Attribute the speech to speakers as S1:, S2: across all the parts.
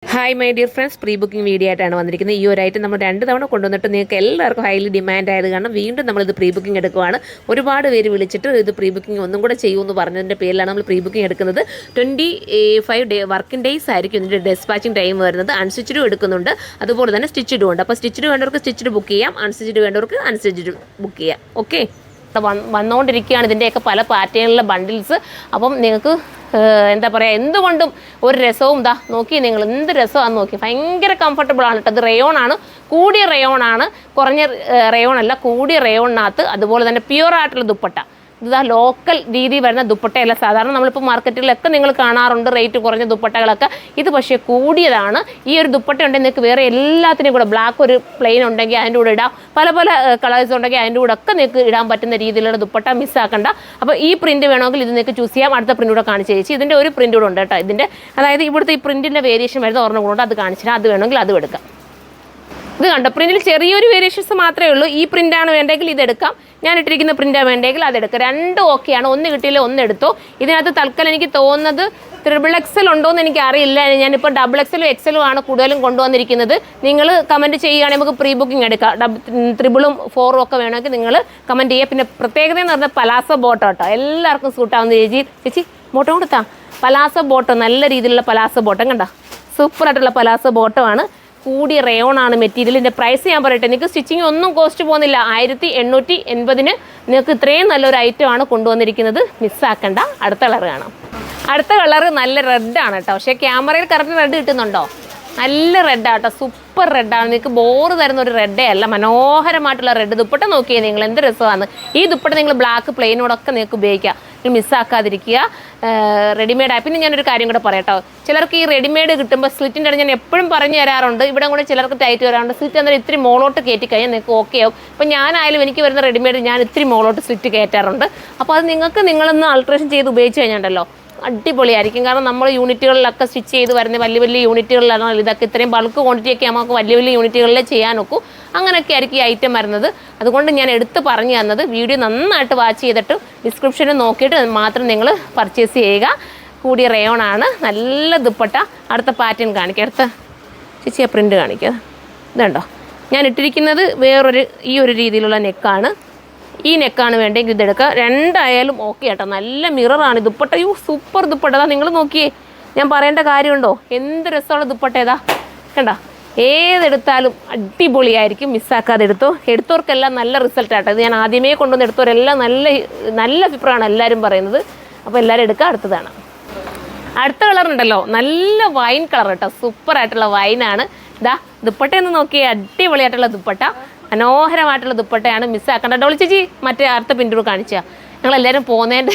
S1: Hi my dear friends, pre booking video ആയിട്ടാണ് വന്നിരിക്കുന്നത്. ഈ ഒരു ഐറ്റം നമ്മൾ 2 തവണ കൊണ്ടുവന്നിട്ട് നിങ്ങൾക്ക് എല്ലാവർക്കും ഹൈലി ഡിമാൻഡ് ആയത് കാരണം വീണ്ടും നമ്മളിത് പ്രീ ബുക്കിംഗ് എടുക്കുവാണ്. ഒരുപാട് പേര് വിളിച്ചിട്ട് ഇത് പ്രീ ബുക്കിംഗ് ഒന്നും കൂടെ ചെയ്യുമെന്ന് പറഞ്ഞതിൻ്റെ പേരിലാണ് നമ്മൾ പ്രീ ബുക്കിംഗ് എടുക്കുന്നത്. 25 വർക്കിംഗ് ഡേയ്സ് ആയിരിക്കും ഇതിൻ്റെ ഡെസ്പാച്ചിങ് ടൈം വരുന്നത്. അൺസ്റ്റിച്ചഡും എടുക്കുന്നുണ്ട്, അതുപോലെ തന്നെ സ്റ്റിച്ചഡും ഉണ്ട്. അപ്പോൾ സ്റ്റിച്ചഡ് വേണ്ടവർക്ക് സ്റ്റിച്ചഡ് ബുക്ക് ചെയ്യാം, അൺസ്റ്റിച്ചഡ് വേണ്ടവർക്ക് അൺസ്റ്റിച്ചഡ് ബുക്ക് ചെയ്യാം. ഓക്കെ, വന്നുകൊണ്ടിരിക്കുകയാണ് ഇതിൻ്റെയൊക്കെ പല പാറ്റേണിലുള്ള ബണ്ടിൽസ്. അപ്പം നിങ്ങൾക്ക് എന്താ പറയുക, എന്തുകൊണ്ടും ഒരു രസവും ഇതാ നോക്കി, നിങ്ങൾ എന്ത് രസമാണെന്ന് നോക്കി. ഭയങ്കര കംഫർട്ടബിൾ ആണ് കേട്ടോ. അത് റയോണാണ്, കൂടിയ റയോണാണ്, കുറഞ്ഞ റയോൺ അല്ല, കൂടിയ റയോണിനകത്ത് അതുപോലെ തന്നെ പ്യുവർ ആയിട്ടുള്ള ദുപ്പട്ട. ഇതാ ലോക്കൽ രീതി വരുന്ന ദുപ്പട്ടയല്ല. സാധാരണ നമ്മളിപ്പോൾ മാർക്കറ്റുകളിലൊക്കെ നിങ്ങൾ കാണാറുണ്ട് റേറ്റ് കുറഞ്ഞ ദുപ്പട്ടകളൊക്കെ. ഇത് പക്ഷേ കൂടിയതാണ്. ഈ ഒരു ദുപ്പട്ട ഉണ്ടെങ്കിൽ നിങ്ങൾക്ക് വേറെ എല്ലാത്തിനും കൂടെ, ബ്ലാക്ക് ഒരു പ്ലെയിൻ ഉണ്ടെങ്കിൽ അതിൻ്റെ കൂടെ ഇടാം, പല പല കളേഴ്സ് ഉണ്ടെങ്കിൽ അതിൻ്റെ കൂടെ ഒക്കെ നിങ്ങൾക്ക് ഇടാൻ പറ്റുന്ന രീതിയിലുള്ള ദുപ്പട്ട മിസ്സാക്കണ്ട. അപ്പോൾ ഈ പ്രിൻറ്റ് വേണമെങ്കിൽ ഇത് നിങ്ങൾക്ക് ചൂസ് ചെയ്യാം. അടുത്ത പ്രിൻ്റ് കൂടെ കാണിച്ച് ചേച്ചി, ഇതിൻ്റെ ഒരു പ്രിൻ്റ് കൂടെ ഉണ്ട് കേട്ടോ. ഇതിൻ്റെ അതായത് ഇവിടുത്തെ ഈ പ്രിൻറ്റിൻ്റെ വേരിയേഷൻ വരുന്ന ഒരെണ്ണം കൂടെ അത് കാണിച്ചിട്ട് അത് വേണമെങ്കിൽ അതും എടുക്കാം. ഇത് കണ്ടോ, പ്രിൻറ്റിൽ ചെറിയൊരു വേരിയേഷൻസ് മാത്രമേ ഉള്ളൂ. ഈ പ്രിൻ്റാണ് വേണ്ടെങ്കിൽ ഇതെടുക്കാം, ഞാൻ ഇട്ടിരിക്കുന്ന പ്രിൻ്റാണ് വേണ്ടെങ്കിൽ അതെടുക്കാം. രണ്ടും ഓക്കെയാണ്. ഒന്ന് കിട്ടിയില്ല ഒന്ന് എടുത്തോ. ഇതിനകത്ത് തൽക്കാലം എനിക്ക് തോന്നുന്നത് XXL ഉണ്ടോയെന്ന് എനിക്ക് അറിയില്ല. ഞാനിപ്പോൾ XXL XL ആണ് കൂടുതലും കൊണ്ടുവന്നിരിക്കുന്നത്. നിങ്ങൾ കമൻറ്റ് ചെയ്യുകയാണെങ്കിൽ നമുക്ക് പ്രീ ബുക്കിംഗ് എടുക്കാം. 3 4 ഒക്കെ വേണമെങ്കിൽ നിങ്ങൾ കമൻറ്റ് ചെയ്യുക. പിന്നെ പ്രത്യേകത എന്ന് പറഞ്ഞാൽ പലാസോ ബോട്ടം കേട്ടോ, എല്ലാവർക്കും സൂട്ടാവുന്ന ചേച്ചി ബോട്ടം കൊടുത്താൽ പലാസോ ബോട്ടം, നല്ല രീതിയിലുള്ള പലാസോ ബോട്ടം കണ്ടോ, സൂപ്പറായിട്ടുള്ള പലാസോ ബോട്ടമാണ്. കൂടിയ റയോണാണ് മെറ്റീരിയലിൻ്റെ. പ്രൈസ് ഞാൻ പറയട്ടെ, നിങ്ങൾക്ക് സ്റ്റിച്ചിങ് ഒന്നും കോസ്റ്റ് പോകുന്നില്ല. 1880 നിങ്ങൾക്ക് ഇത്രയും നല്ലൊരു ഐറ്റമാണ് കൊണ്ടുവന്നിരിക്കുന്നത്. മിസ്സാക്കണ്ട. അടുത്ത കളർ കാണാം. അടുത്ത കളർ നല്ല റെഡാണ് കേട്ടോ. പക്ഷേ ക്യാമറയിൽ കറക്റ്റ് റെഡ് കിട്ടുന്നുണ്ടോ? നല്ല റെഡാണ് കേട്ടോ, സൂപ്പർ റെഡാണ്. നിങ്ങൾക്ക് ബോറ് തരുന്ന ഒരു റെഡേ അല്ല, മനോഹരമായിട്ടുള്ള റെഡ്. ദുപ്പട്ട നോക്കിയേ നിങ്ങൾ, എന്ത് രസമാണ്. ഈ ദുപ്പട്ട നിങ്ങൾ ബ്ലാക്ക് പ്ലെയിനോടൊക്കെ നിങ്ങൾക്ക് ഉപയോഗിക്കാം. നിങ്ങൾ മിസ്സാക്കാതിരിക്കുക. റെഡിമെയ്ഡായി. പിന്നെ ഞാനൊരു കാര്യം കൂടെ പറയട്ടോ, ചിലർക്ക് ഈ റെഡിമെയ്ഡ് കിട്ടുമ്പോൾ സ്ലിറ്റിൻ്റെ ഞാൻ എപ്പോഴും പറഞ്ഞു തരാറുണ്ട്. ഇവിടെ കൂടെ ചിലർക്ക് ടൈറ്റ് വരാറുണ്ട്. സ്ലിറ്റ് എന്നാൽ ഇത്തിരി മോളോട്ട് കയറ്റി കഴിഞ്ഞാൽ നിങ്ങൾക്ക് ഓക്കെ ആവും. അപ്പോൾ ഞാനായാലും എനിക്ക് വരുന്ന റെഡിമെയ്ഡ് ഞാൻ ഇത്തിരി മോളോട്ട് സ്ലിറ്റ് കയറ്റാറുണ്ട്. അപ്പോൾ അത് നിങ്ങളൊന്ന് ആൾട്രേഷൻ ചെയ്ത് ഉപയോഗിച്ച് കഴിഞ്ഞാൽ അടിപൊളിയായിരിക്കും. കാരണം നമ്മൾ യൂണിറ്റുകളിലൊക്കെ സ്റ്റിച്ച് ചെയ്ത് വരുന്ന വലിയ വലിയ യൂണിറ്റുകളിലാണ് ഇതൊക്കെ. ഇത്രയും ബൾക്ക് ക്വാണ്ടിറ്റിയൊക്കെ നമുക്ക് വലിയ വലിയ യൂണിറ്റുകളിൽ ചെയ്യാൻ നോക്കും. അങ്ങനെയൊക്കെ ആയിരിക്കും ഈ ഐറ്റം വരുന്നത്. അതുകൊണ്ട് ഞാൻ എടുത്ത് പറഞ്ഞു തന്നത്. വീഡിയോ നന്നായിട്ട് വാച്ച് ചെയ്തിട്ട് ഡിസ്ക്രിപ്ഷനിൽ നോക്കിയിട്ട് മാത്രം നിങ്ങൾ പർച്ചേസ് ചെയ്യുക. കൂടിയ റയോണാണ്, നല്ല ദുപ്പട്ട. അടുത്ത പാറ്റേൺ കാണിക്കുക. അടുത്ത ചേച്ചി ആ പ്രിൻ്റ് കാണിക്കുക. ഇതുണ്ടോ, ഞാൻ ഇട്ടിരിക്കുന്നത് ഈ ഒരു രീതിയിലുള്ള നെക്കാണ്. ഈ നെക്കാണ് വേണ്ടെങ്കിൽ ഇതെടുക്കുക. രണ്ടായാലും ഓക്കെ കേട്ടോ. നല്ല മിററാണ് ദുപ്പട്ട. സൂപ്പർ ദുപ്പട്ട. നിങ്ങൾ നോക്കിയേ, ഞാൻ പറയേണ്ട കാര്യമുണ്ടോ? എന്ത് രസമുള്ള ദുപ്പട്ട ഏതാ കണ്ടോ. ഏതെടുത്താലും അടിപൊളിയായിരിക്കും. മിസ്സാക്കാതെ എടുത്തവർക്കെല്ലാം നല്ല റിസൾട്ട് ആട്ടോ. ഇത് ഞാൻ ആദ്യമേ കൊണ്ടുവന്ന് എടുത്തവരെല്ലാം നല്ല അഭിപ്രായമാണ് എല്ലാവരും പറയുന്നത്. അപ്പോൾ എല്ലാവരും എടുക്കുക. അടുത്തതാണ്. അടുത്ത കളർ ഉണ്ടല്ലോ, നല്ല വൈൻ കളർ കേട്ടോ, സൂപ്പറായിട്ടുള്ള വൈനാണ്. ഇതാ ദുപ്പട്ടയൊന്ന് നോക്കിയേ, അടിപൊളിയായിട്ടുള്ള ദുപ്പട്ട, മനോഹരമായിട്ടുള്ള ദുപ്പട്ടയാണ്. മിസ്സാക്കണ്ട. ഡോളി ചേച്ചി മറ്റേ അടുത്ത പിന്തുണ കാണിച്ചാൽ ഞങ്ങളെല്ലാവരും പോകുന്നതിൻ്റെ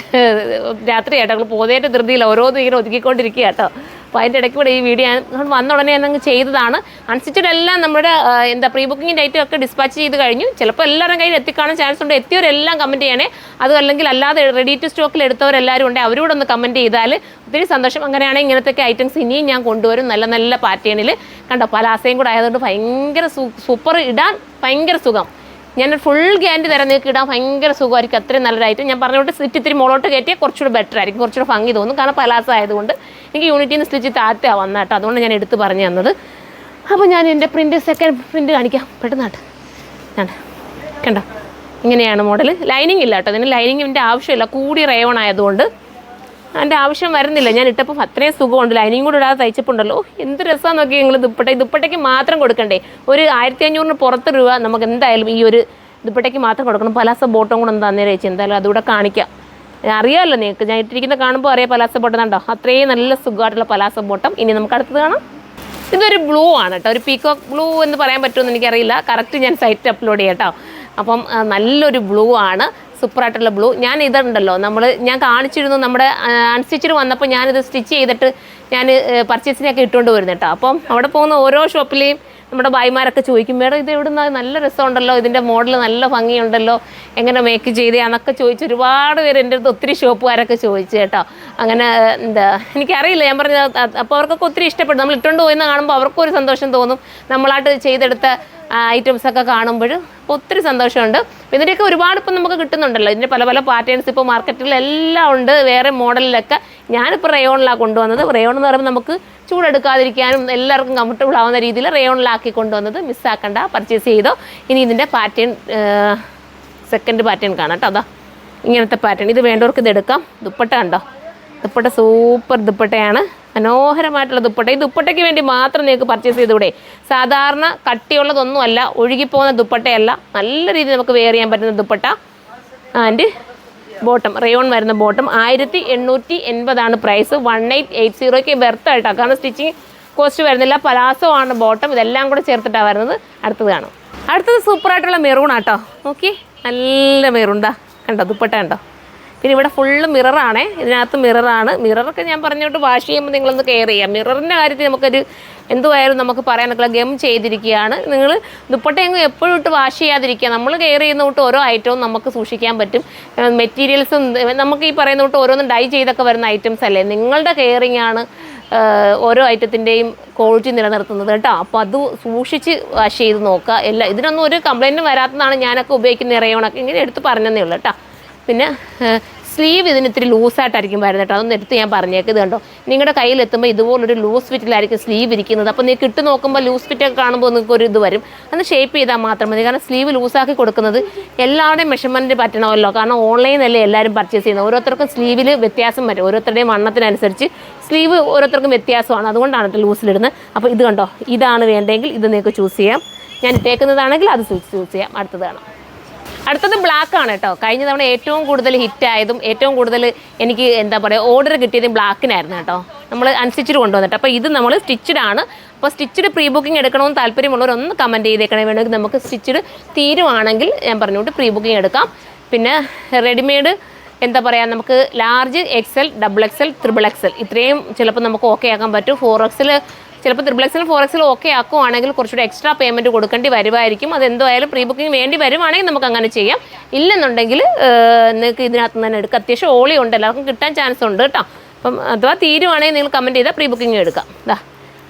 S1: രാത്രി കേട്ടോ, ഞങ്ങൾ പോകുന്നതിൻ്റെ ധൃതിയിൽ ഓരോന്നും ഇങ്ങനെ ഒതുക്കിക്കൊണ്ടിരിക്കുക കേട്ടോ. അപ്പോൾ അതിൻ്റെ ഇടയ്ക്ക് കൂടെ ഈ വീഡിയോ ഞാൻ വന്ന ഉടനെ ഞാൻ ചെയ്തതാണ്. അൺസ്റ്റിച്ചഡ് എല്ലാം നമ്മുടെ പ്രീ ബുക്കിങ്ങിൻ്റെ ഐറ്റം ഒക്കെ ഡിസ്പാച്ച് ചെയ്ത് കഴിഞ്ഞു. ചിലപ്പോൾ എല്ലാവരും കയ്യിൽ എത്തിക്കാണാൻ ചാൻസ് ഉണ്ട്. എത്തിയവരെല്ലാം കമൻറ്റ് ചെയ്യണേ. അതും അല്ലെങ്കിൽ അല്ലാതെ റെഡി ടു സ്റ്റോക്കിൽ എടുത്തവരെല്ലാവരും ഉണ്ട്, അവരോട് ഒന്ന് കമൻറ്റ് ചെയ്താൽ ഒത്തിരി സന്തോഷം. അങ്ങനെയാണെങ്കിൽ ഇങ്ങനത്തെ ഐറ്റംസ് ഇനിയും ഞാൻ കൊണ്ടുവരും നല്ല നല്ല പാറ്റേണിൽ. കണ്ടോ, പലാസയും കൂടെ ആയതുകൊണ്ട് ഭയങ്കര സൂപ്പർ, ഇടാൻ ഭയങ്കര സുഖം. ഞാൻ ഫുൾ ഗ്യാരണ്ടി തരാം, നിങ്ങൾക്ക് ഇടാൻ ഭയങ്കര സുഖമായിരിക്കും. അത്രയും നല്ലൊരു ഐറ്റം. ഞാൻ പറഞ്ഞുകൊണ്ട് സ്റ്റിച്ച് ഇത്തിരി മുകളോട്ട് കയറ്റിയാൽ കുറച്ചുകൂടെ ബെറ്റർ ആയിരിക്കും, കുറച്ചുകൂടെ ഭംഗി തോന്നും. കാരണം പലാസ ആയതുകൊണ്ട് എനിക്ക് യൂണിറ്റിൽ നിന്ന് സ്റ്റിച്ച് താഴ്ത്താൻ വന്ന കേട്ടോ. അതുകൊണ്ട് ഞാൻ എടുത്ത് പറഞ്ഞു തന്നത്. അപ്പോൾ ഞാൻ എൻ്റെ സെക്കൻഡ് പ്രിൻറ്റ് കാണിക്കാം പെട്ടെന്നായിട്ട്. ഞാൻ കണ്ടോ, ഇങ്ങനെയാണ് മോഡൽ. ലൈനിങ് ഇല്ല കേട്ടോ, അതിന് ലൈനിങ്ങിൻ്റെ ആവശ്യമില്ല. കൂടി റയോൺ ആയതുകൊണ്ട് അതിൻ്റെ ആവശ്യം വരുന്നില്ല. ഞാൻ ഇട്ടപ്പോൾ അത്രയും സുഖമുണ്ട്. ലൈനിങ് കൂടെ ഇടാതെ തയ്ച്ചപ്പോണ്ടല്ലോ എന്ത് രസമാണെന്ന് നോക്കി നിങ്ങൾ. ദുപ്പട്ടയ്ക്ക് മാത്രം കൊടുക്കണ്ടേ? ഒരു 1500 പുറത്ത് രൂപ നമുക്ക് എന്തായാലും ഈ ഒരു ദുപ്പട്ടയ്ക്ക് മാത്രം കൊടുക്കണം. പലാസ ബോട്ടം കൂടെ എന്താ അന്നേരം വെച്ച് എന്തായാലും അതുകൂടെ കാണിക്കാം. അറിയാമല്ലോ നിങ്ങൾക്ക്, ഞാൻ ഇട്ടിരിക്കുന്ന കാണുമ്പോൾ അറിയാം പലാസ ബോട്ടം കണ്ടോ, അത്രയും നല്ല സുഖമായിട്ടുള്ള പലാസ ബോട്ടം. ഇനി നമുക്ക് അടുത്തത് കാണാം. ഇതൊരു ബ്ലൂ ആണ് കേട്ടോ, ഒരു പീക്കോക്ക് ബ്ലൂ എന്ന് പറയാൻ പറ്റുമെന്ന് എനിക്കറിയില്ല. കറക്റ്റ് ഞാൻ സൈറ്റ് അപ്ലോഡ് ചെയ്യാം കേട്ടോ. അപ്പം നല്ലൊരു ബ്ലൂ ആണ്, സൂപ്പറായിട്ടുള്ള ബ്ലൂ. ഞാൻ ഇതുണ്ടല്ലോ, ഞാൻ കാണിച്ചിരുന്നു നമ്മുടെ അൺസ്റ്റിച്ചഡ് വന്നപ്പോൾ ഞാനിത് സ്റ്റിച്ച് ചെയ്തിട്ട് ഞാൻ പർച്ചേസിനൊക്കെ ഇട്ടുകൊണ്ട് വരുന്നത് കേട്ടോ. അപ്പം അവിടെ പോകുന്ന ഓരോ ഷോപ്പിലെയും നമ്മുടെ ഭായിമാരൊക്കെ ചോദിക്കും, മേഡം ഇത് എവിടുന്ന, നല്ല രസമുണ്ടല്ലോ, ഇതിൻ്റെ മോഡൽ നല്ല ഭംഗിയുണ്ടല്ലോ, എങ്ങനെ മേക്ക് ചെയ്തതാന്നൊക്കെ ചോദിച്ച് ഒരുപാട് പേര് എൻ്റെ അടുത്ത് ഒത്തിരി ഷോപ്പുകാരൊക്കെ ചോദിച്ചു കേട്ടോ. അങ്ങനെ എനിക്കറിയില്ല, ഞാൻ പറഞ്ഞത്. അപ്പോൾ അവർക്കൊക്കെ ഒത്തിരി ഇഷ്ടപ്പെട്ടു. നമ്മൾ ഇട്ടുകൊണ്ട് പോയെന്ന് കാണുമ്പോൾ അവർക്കൊരു സന്തോഷം തോന്നും. നമ്മളായിട്ട് ചെയ്തെടുത്ത ഐറ്റംസൊക്കെ കാണുമ്പോൾ ഒത്തിരി സന്തോഷമുണ്ട്. ഇതിൻ്റെയൊക്കെ ഒരുപാട് ഇപ്പം നമുക്ക് കിട്ടുന്നുണ്ടല്ലോ. ഇതിൻ്റെ പല പല പാറ്റേൺസ് ഇപ്പോൾ മാർക്കറ്റിലെല്ലാം ഉണ്ട്, വേറെ മോഡലിലൊക്കെ. ഞാനിപ്പോൾ റയോണിലാണ് കൊണ്ടുവന്നത്. റയോൺ എന്ന് പറയുമ്പോൾ നമുക്ക് ചൂടെടുക്കാതിരിക്കാനും എല്ലാവർക്കും കംഫർട്ടബിൾ ആവുന്ന രീതിയിൽ റയോണിലാക്കി കൊണ്ടുവന്നത്. മിസ്സാക്കണ്ട, പർച്ചേസ് ചെയ്തോ. ഇനി ഇതിൻ്റെ പാറ്റേൺ സെക്കൻഡ് പാറ്റേൺ കാണാം കേട്ടോ. അതാ ഇങ്ങനത്തെ പാറ്റേൺ. ഇത് വേണ്ടവർക്ക് ഇത് എടുക്കാം. ദുപ്പട്ട കണ്ടോ, ദുപ്പട്ട സൂപ്പർ ദുപ്പട്ടയാണ്, മനോഹരമായിട്ടുള്ള ദുപ്പട്ട. ഈ ദുപ്പട്ടയ്ക്ക് വേണ്ടി മാത്രം നിങ്ങൾക്ക് പർച്ചേസ് ചെയ്തുകൂടെ? സാധാരണ കട്ടിയുള്ളതൊന്നുമല്ല, ഒഴുകിപ്പോകുന്ന ദുപ്പട്ടയല്ല, നല്ല രീതിയിൽ നമുക്ക് വെയർ ചെയ്യാൻ പറ്റുന്ന ദുപ്പട്ട. ആൻഡ് ബോട്ടം റയോൺ വരുന്ന ബോട്ടം 1880 പ്രൈസ്. 1880 ബെർത്തായിട്ടാണ്, കാരണം സ്റ്റിച്ചിങ് കോസ്റ്റ് വരുന്നില്ല. പലാസോ ആണ് ബോട്ടം. ഇതെല്ലാം കൂടെ ചേർത്തിട്ടാണ് വരുന്നത്. അടുത്തത് കാണാം. അടുത്തത് സൂപ്പറായിട്ടുള്ള മെറൂണാട്ടോ. നോക്കി, നല്ല മെറൂണ്ടാ കണ്ടോ, ദുപ്പട്ട കണ്ടോ. പിന്നെ ഇവിടെ ഫുള്ള് മിററാണേ, ഇതിനകത്ത് മിററാണ്. മിററൊക്കെ ഞാൻ പറഞ്ഞോട്ട് വാഷ് ചെയ്യുമ്പോൾ നിങ്ങളൊന്ന് കെയർ ചെയ്യാം. മിററിൻ്റെ കാര്യത്തിൽ നമുക്കൊരു എന്തുവായാലും നമുക്ക് പറയാനൊക്കെ ഗം ചെയ്തിരിക്കുകയാണ്. നിങ്ങൾ ദുപ്പട്ടയെങ്കിലും എപ്പോഴും ഇട്ട് വാഷ് ചെയ്യാതിരിക്കുക. നമ്മൾ കെയർ ചെയ്യുന്ന തൊട്ട് ഓരോ ഐറ്റവും നമുക്ക് സൂക്ഷിക്കാൻ പറ്റും. മെറ്റീരിയൽസും നമുക്ക് ഈ പറയുന്ന തൊട്ട് ഓരോന്നും ഡൈ ചെയ്തൊക്കെ വരുന്ന ഐറ്റംസ് അല്ലേ. നിങ്ങളുടെ കെയറിങ് ആണ് ഓരോ ഐറ്റത്തിൻ്റെയും ക്വാളിറ്റി നിലനിർത്തുന്നത് കേട്ടോ. അപ്പോൾ അത് സൂക്ഷിച്ച് വാഷ് ചെയ്ത് നോക്കുക. എല്ലാം ഇതിനൊന്നും ഒരു കംപ്ലൈൻറ്റും വരാത്തതാണ് ഞാനൊക്കെ ഉപയോഗിക്കുന്ന റയോണൊക്കെ. ഇങ്ങനെ എടുത്ത് പറഞ്ഞതേ ഉള്ളൂ കേട്ടോ. പിന്നെ സ്ലീവ് ഇതിന് ഇത്തിരി ലൂസായിട്ടായിരിക്കും വരുന്നത് കേട്ടോ. അതൊന്ന് എടുത്ത് ഞാൻ പറഞ്ഞേക്ക്. ഇത് കണ്ടോ, നിങ്ങളുടെ കയ്യിലെത്തുമ്പോൾ ഇതുപോലൊരു ലൂസ് ഫിറ്റിലായിരിക്കും സ്ലീവ് ഇരിക്കുന്നത്. അപ്പോൾ നിങ്ങൾക്ക് ഇട്ട് നോക്കുമ്പോൾ ലൂസ് ഫിറ്റൊക്കെ കാണുമ്പോൾ നിങ്ങൾക്ക് ഒരു ഇത് വരും. അന്ന് ഷേപ്പ് ചെയ്താൽ മാത്രം മതി. കാരണം സ്ലീവ് ലൂസാക്കി കൊടുക്കുന്നത് എല്ലാവരുടെയും മെഷർമെൻറ്റ് പറ്റണമല്ലോ. കാരണം ഓൺലൈനല്ലേ എല്ലാവരും പർച്ചേസ് ചെയ്യുന്നത്. ഓരോരുത്തർക്കും സ്ലീവിൽ വ്യത്യാസം വരും. ഓരോരുത്തരുടെയും വണ്ണത്തിനനുസരിച്ച് സ്ലീവ് ഓരോരുത്തർക്കും വ്യത്യാസമാണ്. അതുകൊണ്ടാണ് കേട്ടോ ലൂസിലിടുന്നത്. അപ്പോൾ ഇത് കണ്ടോ, ഇതാണ് വേണ്ടെങ്കിൽ ഇത് നിങ്ങൾക്ക് ചൂസ് ചെയ്യാം. ഞാൻ ഇട്ടേക്കുന്നതാണെങ്കിൽ അത് ചൂസ് ചെയ്യാം. അടുത്തത് കാണാം. അടുത്തത് ബ്ലാക്ക് ആണ് കേട്ടോ. കഴിഞ്ഞ തവണ ഏറ്റവും കൂടുതൽ ഹിറ്റായതും ഏറ്റവും കൂടുതൽ എനിക്ക് എന്താ പറയുക ഓർഡർ കിട്ടിയതും ബ്ലാക്കിനായിരുന്നു കേട്ടോ. നമ്മൾ അൺസ്റ്റിച്ചഡ് കൊണ്ടുവന്നിട്ട്. അപ്പോൾ ഇത് നമ്മൾ സ്റ്റിച്ചഡ് ആണ്. അപ്പോൾ സ്റ്റിച്ചഡ് പ്രീ ബുക്കിംഗ് എടുക്കണമെന്ന് താല്പര്യമുള്ളവരൊന്ന് കമൻറ്റ് ചെയ്തേക്കണേ. വേണമെങ്കിൽ നമുക്ക് സ്റ്റിച്ചഡ് തീരുവാണെങ്കിൽ ഞാൻ പറഞ്ഞുകൊണ്ട് പ്രീ ബുക്കിംഗ് എടുക്കാം. പിന്നെ റെഡിമെയ്ഡ് എന്താ പറയുക, നമുക്ക് ലാർജ്, XL, XXL, XXL ഇത്രയും ചിലപ്പോൾ നമുക്ക് ഓക്കെ ആക്കാൻ പറ്റും. 4XL ചിലപ്പോൾ XXL 4XL ഓക്കെ ആക്കുവാണെങ്കിൽ കുറച്ചുകൂടെ എക്സ്ട്രാ പേയ്മെൻറ്റ് കൊടുക്കേണ്ടി വരുമായിരിക്കും. അതെന്തായാലും പ്രീ ബുക്കിംഗ് വേണ്ടി വരുവാണെങ്കിൽ നമുക്ക് അങ്ങനെ ചെയ്യാം. ഇല്ലെന്നുണ്ടെങ്കിൽ നിങ്ങൾക്ക് ഇതിനകത്ത് തന്നെ എടുക്കാം. അത്യാവശ്യം ഓളി ഉണ്ട്, എല്ലാവർക്കും കിട്ടാൻ ചാൻസ് ഉണ്ട് കേട്ടോ. അപ്പം അഥവാ തീരുവാണെങ്കിൽ നിങ്ങൾ കമൻറ്റ് ചെയ്താൽ പ്രീ ബുക്കിംഗ് എടുക്കാം. ഇതാ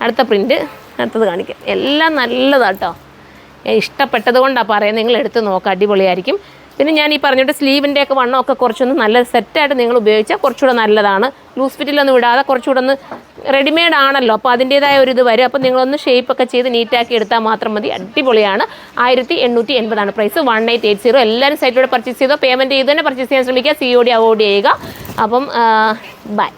S1: അടുത്ത പ്രിൻറ്റ്, അടുത്തത് കാണിക്കാം. എല്ലാം നല്ലതാട്ടോ, ഇഷ്ടപ്പെട്ടത് കൊണ്ടാണ് പറയുന്നത്. നിങ്ങൾ എടുത്ത് നോക്കാം, അടിപൊളിയായിരിക്കും. പിന്നെ ഞാൻ ഈ പറഞ്ഞിട്ട് സ്ലീവിൻ്റെയൊക്കെ വണ്ണമൊക്കെ കുറച്ചൊന്ന് നല്ല സെറ്റായിട്ട് നിങ്ങൾ ഉപയോഗിച്ചാൽ കുറച്ചുകൂടെ നല്ലതാണ്. ലൂസ് ഫിറ്റിലൊന്നും വിടാതെ കുറച്ചുകൂടെ ഒന്ന് റെഡിമെയ്ഡ് ആണല്ലോ, അപ്പോൾ അതിൻ്റേതായ ഒരു ഇത് വരും. അപ്പോൾ നിങ്ങളൊന്ന് ഷേപ്പൊക്കെ ചെയ്ത് നീറ്റാക്കി എടുത്താൽ മാത്രം മതി. അടിപൊളിയാണ്. 1880 പ്രൈസ്. 1880. എല്ലാവരും സൈറ്റിലൂടെ പർച്ചേസ് ചെയ്തോ, പേയ്മെൻറ്റ് ചെയ്ത് തന്നെ പർച്ചേസ് ചെയ്യാൻ ശ്രമിക്കുക. COD അവോയ്ഡ് ചെയ്യുക. അപ്പം ബൈ.